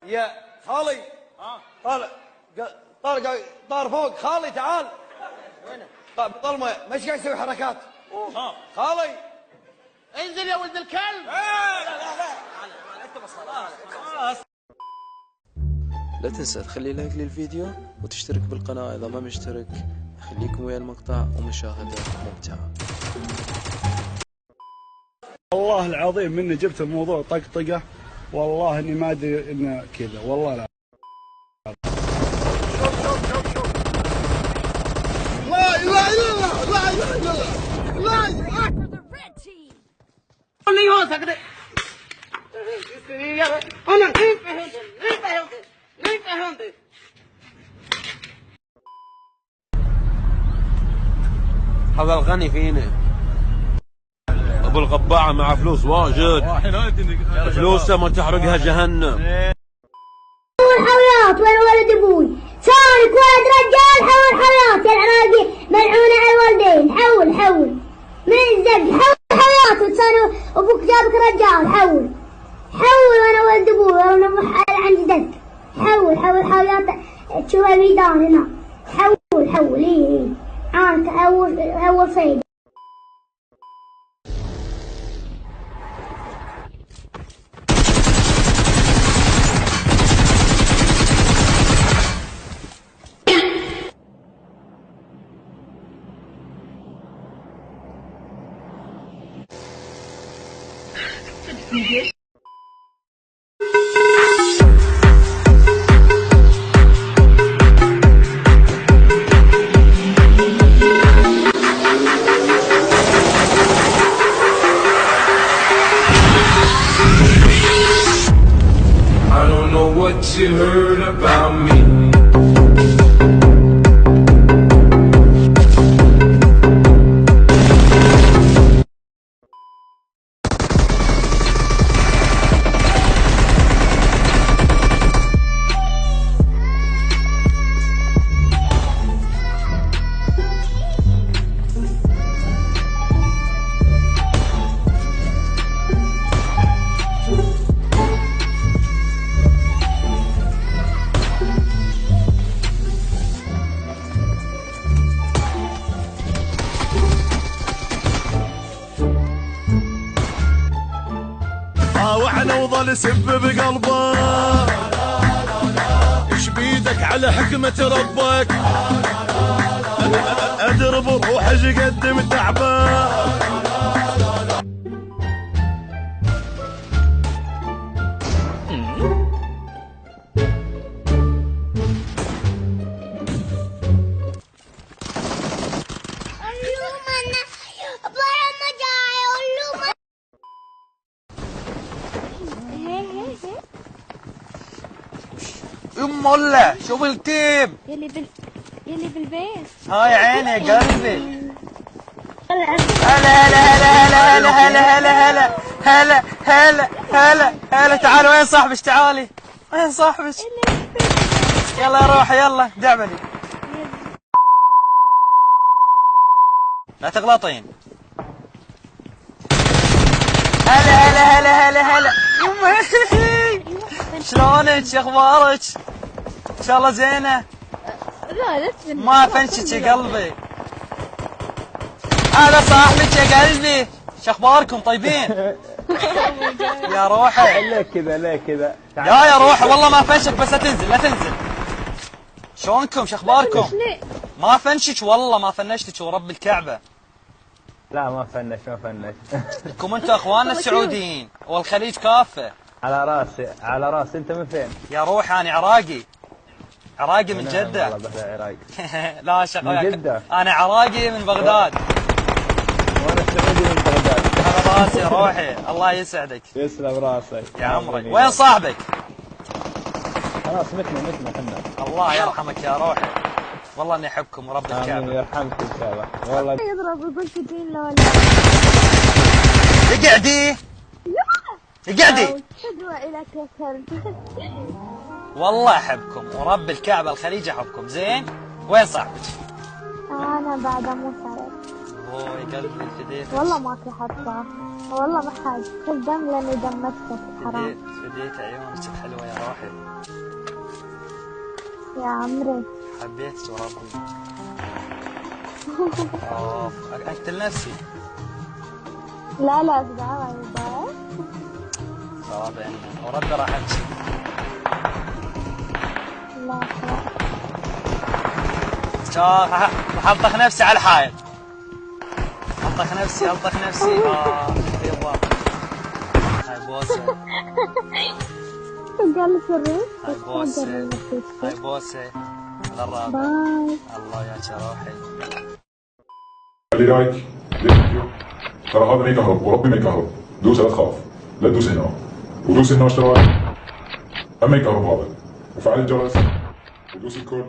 يا خالي. طالع طار فوق. خالي تعال. وينه؟ بطلمه مش قاعد يسوي حركات. خالي انزل يا ولد الكلب. لا تنسى تخلي لايك للفيديو وتشترك بالقناة إذا ما مشترك. خليكم ويا المقطع ومشاهدة ممتعة. والله العظيم مني جبت الموضوع طقطقة، والله اني ما ادري انه كذا، والله لا. لا اله الا الله، لا اله الا الله، لا اله هذا الغني فينا. ابو القباعه مع فلوس واجد، فلوسه ما تحرقها جهنم. الحويات وين ولد ابوي؟ سارق ولد رجال. حول حويات يا العراقي ملعونه على الوالدين. حول من الزق. حول حويات وتصير ابوك جابك رجال. حول وانا ولد ابوي وانا محل عندي دق. حول حويات تشوفها ميدان هنا. حول ايه عانك اول صيد. I don't know what you heard about me. وحنا وظل يسب بقلبه. ايش بيدك على حكمة ربك؟ ادرب روح اجي قدم تعبه. ام الله شوف الكيم يلي بالبيت. هاي عيني يا قلبي. هلا تعال. وين صاحبك؟ تعالي. وين صاحبك؟ يلا يا روحي يلا دعبلي. لا تغلطين. هلا يمه شلونك؟ شو اخبارك؟ ان شاء الله زينه. لا ما فنشك يا قلبي. هذا صاحبك يا قلبي. شو اخباركم؟ طيبين؟ يا روحي ليه كذا يا روحي والله ما فنشك. بس لا تنزل. شلونكم؟ شو اخباركم؟ ما فنشك والله ما فنشتك ورب الكعبه. لا ما فنش لكم انتم اخواننا السعوديين والخليج كافه. على راسي. انت من فين؟ يا روحي انا عراقي من جده. عراقي. لا شغل من جده. انا عراقي من بغداد. وانا سعودي من بغداد. على راسي يا روحي. الله يسعدك. يسلم راسك يا عمرك. وين صاحبك؟ خلاص متنا احنا. الله يرحمك يا روحي. والله اني احبكم ورب الكعبه. امين يرحمك ان شاء الله. والله يضرب يقول تدين لولا. اقعدي. شدوى الك يا كلب. والله احبكم ورب الكعبه الخليج احبكم. زين وين صاحبك؟ انا بعد اموت عليك. اوه قلبي فديت. والله ما في حد صار. والله ما حد. خذ دم لاني دمتك حرام. فديت عيونك الحلوه يا روحي. يا عمري حبيتك وربي. اقتل نفسي. لا لا تدعوا يبا صواب عندي وربي راح امشي. لا خلاص شوف راح الطخ نفسي على الحائط. الطخ نفسي يبا. هاي بوسه. قال سري هاي بوسه. هاي بوسه. للرابع. باي. الله ياك روحي. خلي لايك للفيديو. ترى هذا ما يكهرب وربي ما يكهرب. دوس لا تخاف. لا تدوس هنا. ودوس هنا اشتراك. اما يكهرب هذا. وفعل الجرس. ودوس الكل.